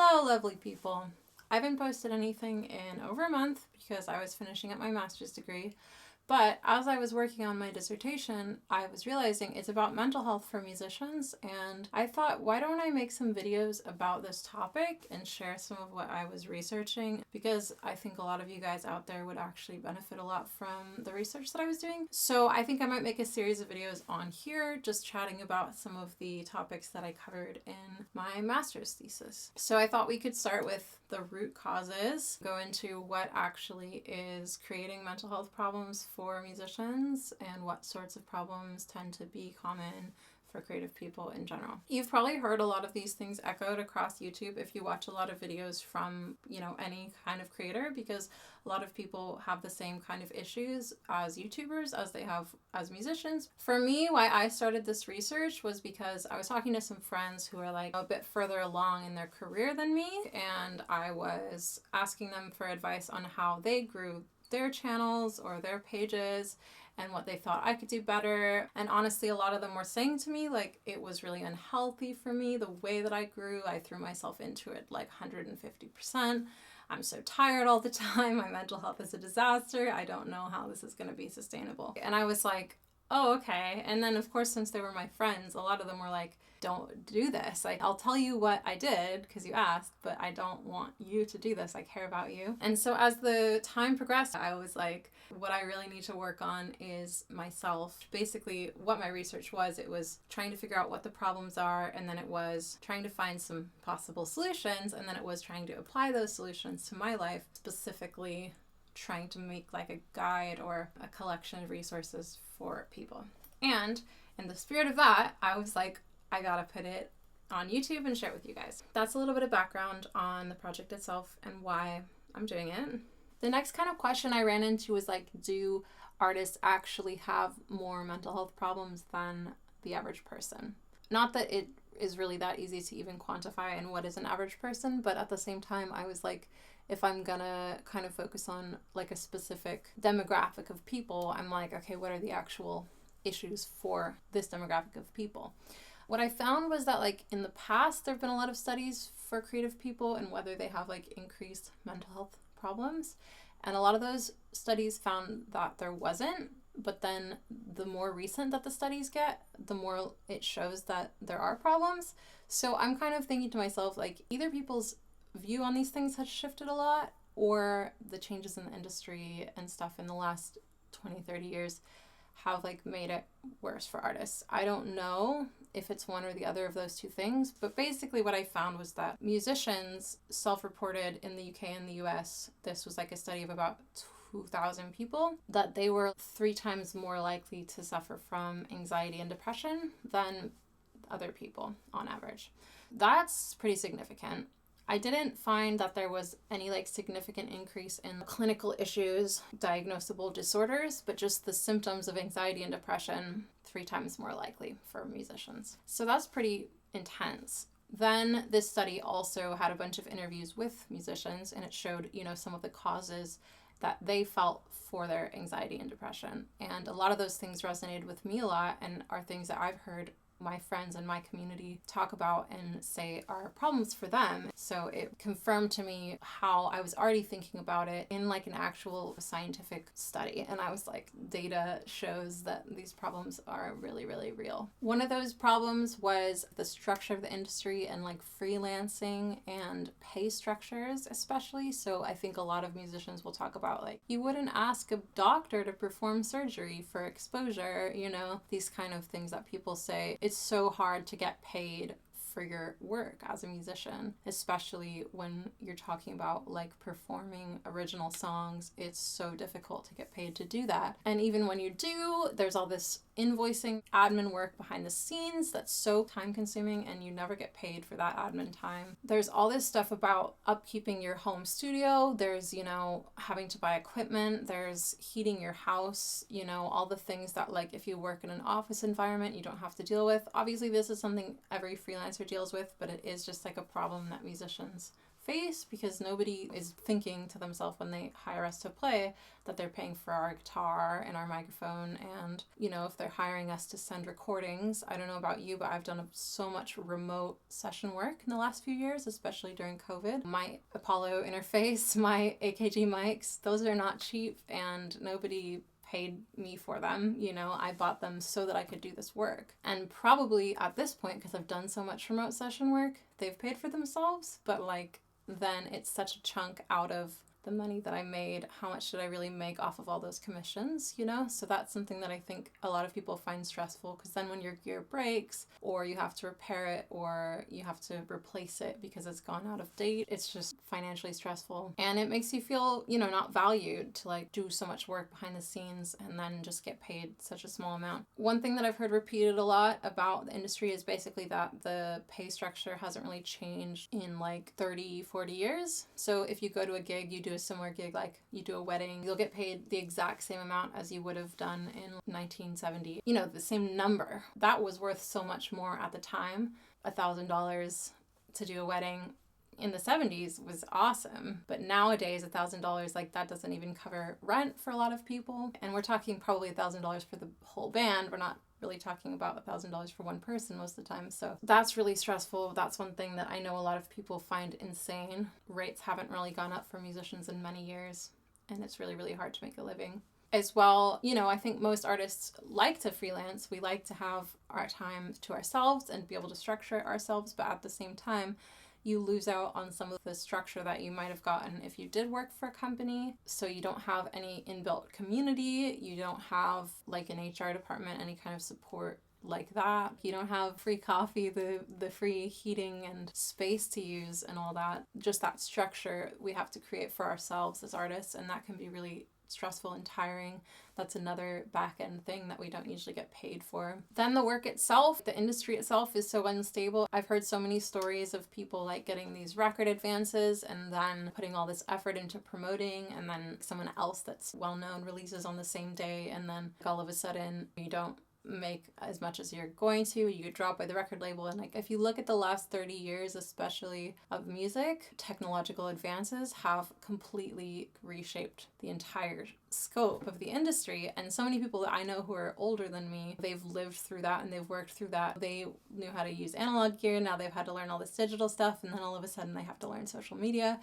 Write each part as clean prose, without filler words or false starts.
Hello, lovely people. I haven't posted anything in over a month because I was finishing up my master's degree. But as I was working on my dissertation, I was realizing it's about mental health for musicians, and I thought, why don't I make some videos about this topic and share some of what I was researching, because I think a lot of you guys out there would actually benefit a lot from the research that I was doing. So I think I might make a series of videos on here just chatting about some of the topics that I covered in my master's thesis. So I thought we could start with the root causes, go into what actually is creating mental health problems for musicians and what sorts of problems tend to be common for creative people in general. You've probably heard a lot of these things echoed across YouTube if you watch a lot of videos from, any kind of creator, because a lot of people have the same kind of issues as YouTubers as they have as musicians. For me, why I started this research was because I was talking to some friends who are like a bit further along in their career than me, and I was asking them for advice on how they grew their channels or their pages and what they thought I could do better. And honestly, a lot of them were saying to me, like, it was really unhealthy for me, the way that I grew. I threw myself into it like 150%. I'm so tired all the time. My mental health is a disaster. I don't know how this is going to be sustainable. And I was like, oh, okay. And then, of course, since they were my friends, a lot of them were like, don't do this. Like, I'll tell you what I did because you asked, but I don't want you to do this. I care about you. And so as the time progressed, I was like, what I really need to work on is myself. Basically, what my research was, it was trying to figure out what the problems are, and then it was trying to find some possible solutions, and then it was trying to apply those solutions to my life, specifically trying to make like a guide or a collection of resources for people. And in the spirit of that, I was like, I gotta put it on YouTube and share it with you guys. That's a little bit of background on the project itself and why I'm doing it. The next kind of question I ran into was like, do artists actually have more mental health problems than the average person? Not that it is really that easy to even quantify and what is an average person, but at the same time, I was like, if I'm gonna kind of focus on like a specific demographic of people, I'm like, okay, what are the actual issues for this demographic of people? What I found was that like in the past, there have been a lot of studies for creative people and whether they have like increased mental health problems. And a lot of those studies found that there wasn't. But then the more recent that the studies get, the more it shows that there are problems. So I'm kind of thinking to myself, like, either people's view on these things has shifted a lot, or the changes in the industry and stuff in the last 20, 30 years have like made it worse for artists. I don't know if it's one or the other of those two things, but basically what I found was that musicians self-reported in the UK and the US, this was like a study of about 2,000 people, that they were 3 times more likely to suffer from anxiety and depression than other people on average. That's pretty significant. I didn't find that there was any like significant increase in clinical issues, diagnosable disorders, but just the symptoms of anxiety and depression 3 times more likely for musicians. So that's pretty intense. Then this study also had a bunch of interviews with musicians, and it showed, some of the causes that they felt for their anxiety and depression. And a lot of those things resonated with me a lot and are things that I've heard my friends and my community talk about and say are problems for them. So it confirmed to me how I was already thinking about it in like an actual scientific study. And I was like, data shows that these problems are really, really real. One of those problems was the structure of the industry and like freelancing and pay structures especially. So I think a lot of musicians will talk about like, you wouldn't ask a doctor to perform surgery for exposure, these kind of things that people say. It's so hard to get paid for your work as a musician, especially when you're talking about like performing original songs. It's so difficult to get paid to do that. And even when you do, there's all this invoicing, admin work behind the scenes that's so time consuming, and you never get paid for that admin time. There's all this stuff about upkeeping your home studio. There's, having to buy equipment. There's heating your house, all the things that like if you work in an office environment, you don't have to deal with. Obviously, this is something every freelancer deals with, but it is just like a problem that musicians face, because nobody is thinking to themselves when they hire us to play that they're paying for our guitar and our microphone. And, you know, if they're hiring us to send recordings, I don't know about you, but I've done so much remote session work in the last few years, especially during COVID. My Apollo interface, my AKG mics, those are not cheap, and nobody paid me for them. You know, I bought them so that I could do this work. And probably at this point, because I've done so much remote session work, they've paid for themselves, but like then it's such a chunk out of the money that I made. How much did I really make off of all those commissions, you know? So that's something that I think a lot of people find stressful, because then when your gear breaks, or you have to repair it, or you have to replace it because it's gone out of date, it's just financially stressful. And it makes you feel, you know, not valued to like do so much work behind the scenes and then just get paid such a small amount. One thing that I've heard repeated a lot about the industry is basically that the pay structure hasn't really changed in like 30, 40 years. So if you go to a gig, you do a similar gig, like you do a wedding, you'll get paid the exact same amount as you would have done in 1970. You know, the same number. That was worth so much more at the time. $1,000 to do a wedding in the 70s was awesome. But nowadays, $1,000, like that doesn't even cover rent for a lot of people. And we're talking probably $1,000 for the whole band. We're not really talking about $1,000 for one person most of the time. So that's really stressful. That's one thing that I know a lot of people find insane. Rates haven't really gone up for musicians in many years, and it's really, really hard to make a living. As well, you know, I think most artists like to freelance. We like to have our time to ourselves and be able to structure it ourselves, but at the same time, you lose out on some of the structure that you might have gotten if you did work for a company. So you don't have any inbuilt community. You don't have like an HR department, any kind of support like that. You don't have free coffee, the free heating and space to use and all that. Just that structure we have to create for ourselves as artists, and that can be really stressful and tiring. That's another back end thing that we don't usually get paid for. Then the work itself, the industry itself is so unstable. I've heard so many stories of people like getting these record advances and then putting all this effort into promoting, and then someone else that's well known releases on the same day, and then all of a sudden you don't make as much as you're going to, you get dropped by the record label. And like if you look at the last 30 years especially of music, technological advances have completely reshaped the entire scope of the industry. And so many people that I know who are older than me, they've lived through that and they've worked through that. They knew how to use analog gear, now they've had to learn all this digital stuff, and then all of a sudden they have to learn social media.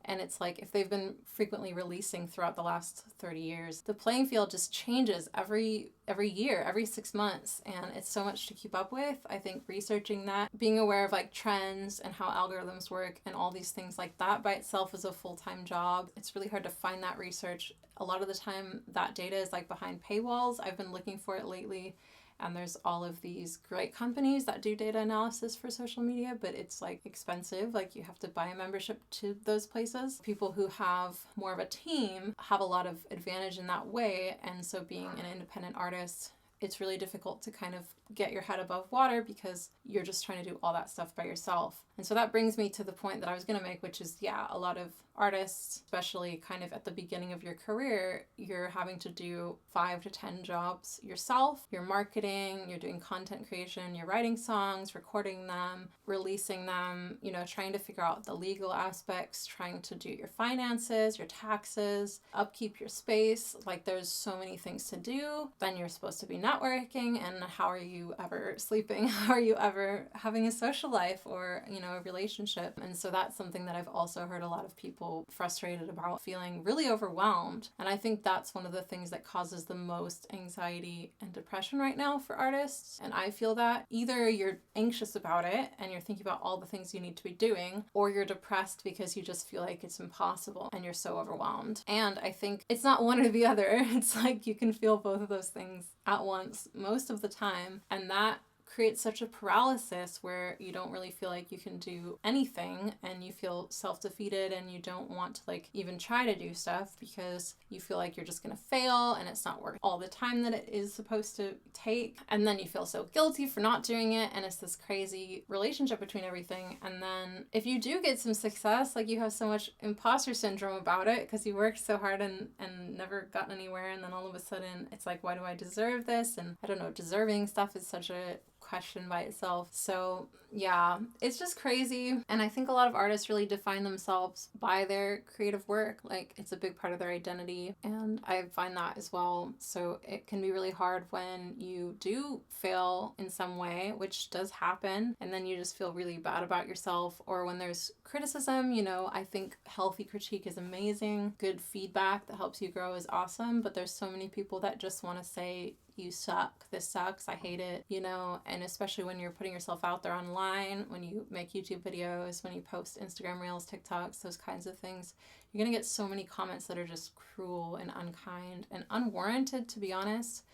And it's like if they've been frequently releasing throughout the last 30 years, the playing field just changes every year, every 6 months. And it's so much to keep up with. I think researching that, being aware of like trends and how algorithms work and all these things like that by itself is a full-time job. It's really hard to find that research. A lot of the time that data is like behind paywalls. I've been looking for it lately. And there's all of these great companies that do data analysis for social media, but it's like expensive. Like you have to buy a membership to those places. People who have more of a team have a lot of advantage in that way. And so being an independent artist, it's really difficult to kind of get your head above water because you're just trying to do all that stuff by yourself. And so that brings me to the point that I was going to make, which is, yeah, a lot of artists, especially kind of at the beginning of your career, you're having to do 5 to 10 jobs yourself. You're marketing, you're doing content creation, you're writing songs, recording them, releasing them, you know, trying to figure out the legal aspects, trying to do your finances, your taxes, upkeep your space. Like there's so many things to do. Then you're supposed to be networking, and how are you ever sleeping? How are you ever having a social life or, you know, a relationship? And so that's something that I've also heard a lot of people frustrated about, feeling really overwhelmed. And I think that's one of the things that causes the most anxiety and depression right now for artists. And I feel that either you're anxious about it and you're thinking about all the things you need to be doing, or you're depressed because you just feel like it's impossible and you're so overwhelmed. And I think it's not one or the other. It's like you can feel both of those things at once most of the time. And that creates such a paralysis where you don't really feel like you can do anything, and you feel self-defeated, and you don't want to like even try to do stuff because you feel like you're just gonna fail and it's not worth all the time that it is supposed to take. And then you feel so guilty for not doing it, and it's this crazy relationship between everything. And then if you do get some success, like you have so much imposter syndrome about it because you worked so hard and never gotten anywhere, and then all of a sudden it's like, why do I deserve this? And I don't know, deserving stuff is such a question by itself. So Yeah, it's just crazy. And I think a lot of artists really define themselves by their creative work. Like, it's a big part of their identity. And I find that as well. So it can be really hard when you do fail in some way, which does happen. And then you just feel really bad about yourself. Or when there's criticism, you know, I think healthy critique is amazing. Good feedback that helps you grow is awesome. But there's so many people that just want to say, you suck, this sucks, I hate it, you know, and especially when you're putting yourself out there online, when you make YouTube videos, when you post Instagram Reels, TikToks, those kinds of things, you're going to get so many comments that are just cruel and unkind and unwarranted, to be honest.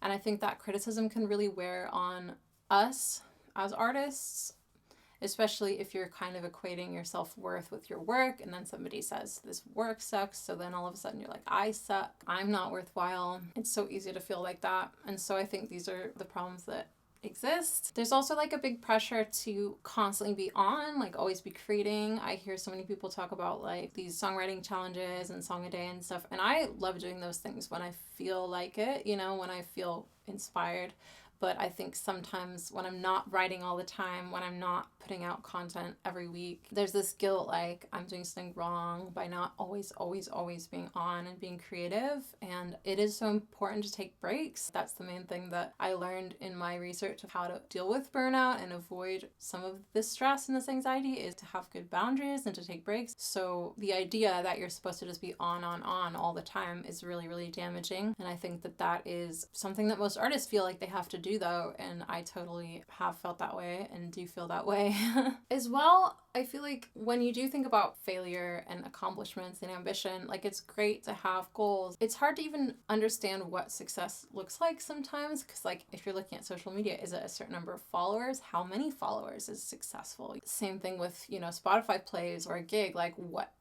And I think that criticism can really wear on us as artists, especially if you're kind of equating your self-worth with your work, and then somebody says this work sucks, so then all of a sudden you're like, I suck, I'm not worthwhile. It's so easy to feel like that. And so I think these are the problems that exist. There's also like a big pressure to constantly be on, like always be creating. I hear so many people talk about like these songwriting challenges and song a day and stuff, and I love doing those things when I feel like it, you know, when I feel inspired. But I think sometimes when I'm not writing all the time, when I'm not putting out content every week, there's this guilt like I'm doing something wrong by not always being on and being creative. And it is so important to take breaks. That's the main thing that I learned in my research of how to deal with burnout and avoid some of this stress and this anxiety is to have good boundaries and to take breaks. So the idea that you're supposed to just be on all the time is really, really damaging. And I think that that is something that most artists feel like they have to do though, and I totally have felt that way and do feel that way. As well, I feel like when you do think about failure and accomplishments and ambition, like it's great to have goals. It's hard to even understand what success looks like sometimes, because like if you're looking at social media, is it a certain number of followers? How many followers is successful? Same thing with, you know, Spotify plays or a gig, like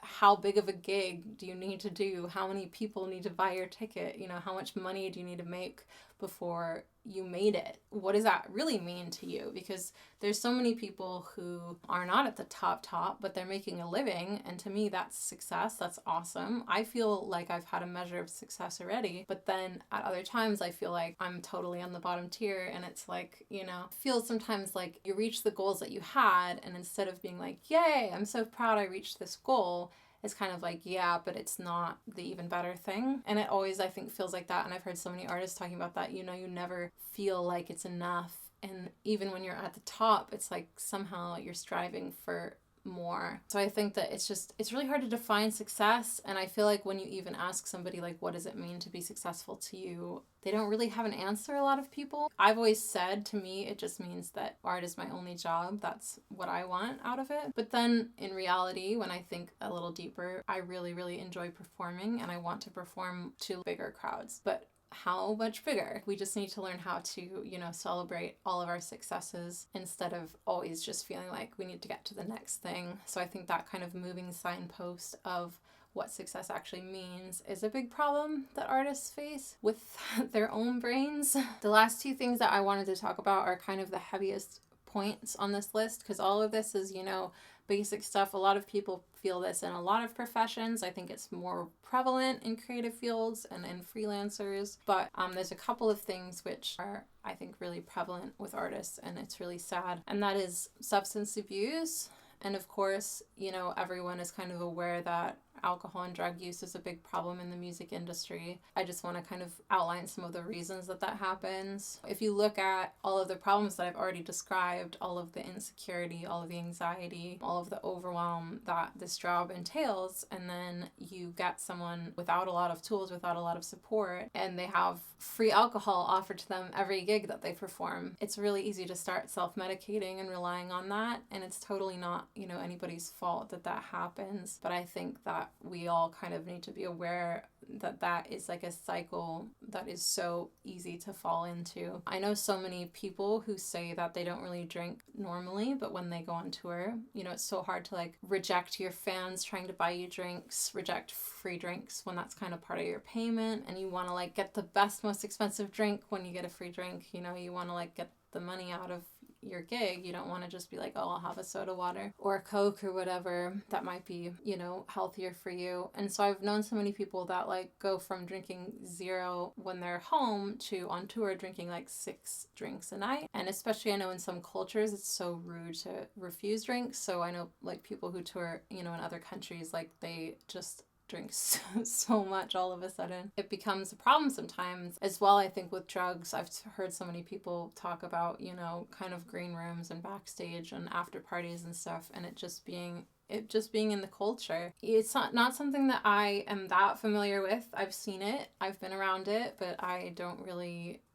how big of a gig do you need to do? How many people need to buy your ticket? You know, how much money do you need to make before you made it? What does that really mean to you? Because there's so many people who are not at the top, but they're making a living. And to me, that's success. That's awesome. I feel like I've had a measure of success already, but then at other times I feel like I'm totally on the bottom tier. And it's like, you know, feels sometimes like you reach the goals that you had. And instead of being like, yay, I'm so proud I reached this goal, it's kind of like, yeah, but it's not the even better thing. And it always, I think, feels like that. And I've heard so many artists talking about that, you know, you never feel like it's enough. And even when you're at the top, it's like somehow you're striving for more. So I think that it's really hard to define success. And I feel like when you even ask somebody like, what does it mean to be successful to you? They don't really have an answer, a lot of people. I've always said, to me, it just means that art is my only job. That's what I want out of it. But then in reality, when I think a little deeper, I really, really enjoy performing and I want to perform to bigger crowds. But how much bigger? We just need to learn how to, you know, celebrate all of our successes instead of always just feeling like we need to get to the next thing. So I think that kind of moving signpost of what success actually means is a big problem that artists face with their own brains. The last two things that I wanted to talk about are kind of the heaviest points on this list, because all of this is, you know, basic stuff. A lot of people feel this in a lot of professions. I think it's more prevalent in creative fields and in freelancers, but there's a couple of things which are, I think, really prevalent with artists, and it's really sad. And that is substance abuse. And of course, you know, everyone is kind of aware that alcohol and drug use is a big problem in the music industry. I just want to kind of outline some of the reasons that happens. If you look at all of the problems that I've already described, all of the insecurity, all of the anxiety, all of the overwhelm that this job entails, and then you get someone without a lot of tools, without a lot of support, and they have free alcohol offered to them every gig that they perform, it's really easy to start self-medicating and relying on that. And it's totally not, you know, anybody's fault that happens. But I think that we all kind of need to be aware that that is like a cycle that is so easy to fall into. I know so many people who say that they don't really drink normally, but when they go on tour, you know, it's so hard to like reject your fans trying to buy you drinks, reject free drinks when that's kind of part of your payment, and you want to like get the best, most expensive drink when you get a free drink. You know, you want to like get the money out of your gig, you don't want to just be like, oh, I'll have a soda water or a Coke or whatever that might be, you know, healthier for you. And so I've known so many people that like go from drinking 0 when they're home to on tour drinking like 6 drinks a night. And especially I know in some cultures it's so rude to refuse drinks. So I know like people who tour, you know, in other countries, like they just drinks so much all of a sudden. It becomes a problem sometimes as well. I think with drugs, I've heard so many people talk about, you know, kind of green rooms and backstage and after parties and stuff, and it just being in the culture. It's not something that I am that familiar with. I've seen it, I've been around it, but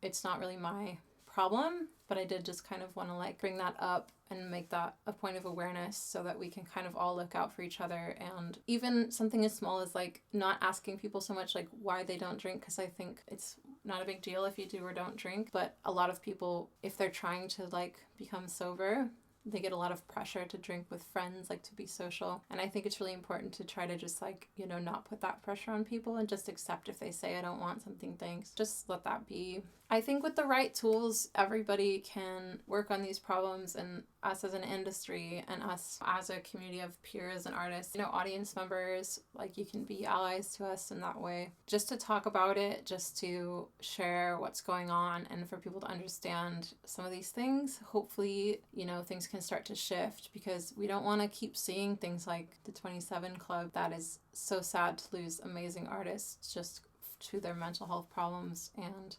it's not really my problem. But I did just kind of want to like bring that up and make that a point of awareness so that we can kind of all look out for each other. And even something as small as like not asking people so much like why they don't drink, because I think it's not a big deal if you do or don't drink. But a lot of people, if they're trying to like become sober, they get a lot of pressure to drink with friends, like to be social. And I think it's really important to try to just like, you know, not put that pressure on people and just accept if they say, I don't want something, thanks. Just let that be. I think with the right tools, everybody can work on these problems, and us as an industry and us as a community of peers and artists, you know, audience members, like you can be allies to us in that way. Just to talk about it, just to share what's going on and for people to understand some of these things. Hopefully, you know, things can start to shift, because we don't want to keep seeing things like the 27 Club. That is so sad to lose amazing artists just to their mental health problems. And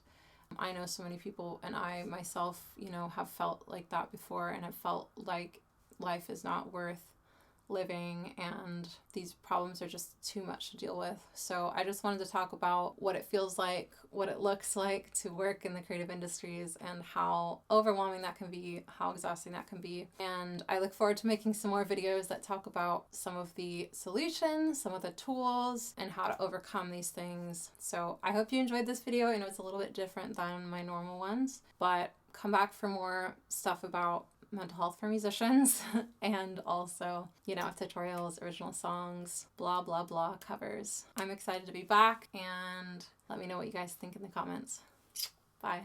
I know so many people, and I myself, you know, have felt like that before, and have felt like life is not worth living and these problems are just too much to deal with. So I just wanted to talk about what it feels like, what it looks like to work in the creative industries, and how overwhelming that can be, how exhausting that can be. And I look forward to making some more videos that talk about some of the solutions, some of the tools, and how to overcome these things. So I hope you enjoyed this video. I know it's a little bit different than my normal ones, but come back for more stuff about mental health for musicians and also, you know, tutorials, original songs, blah blah blah, covers. I'm excited to be back, and let me know what you guys think in the comments. Bye.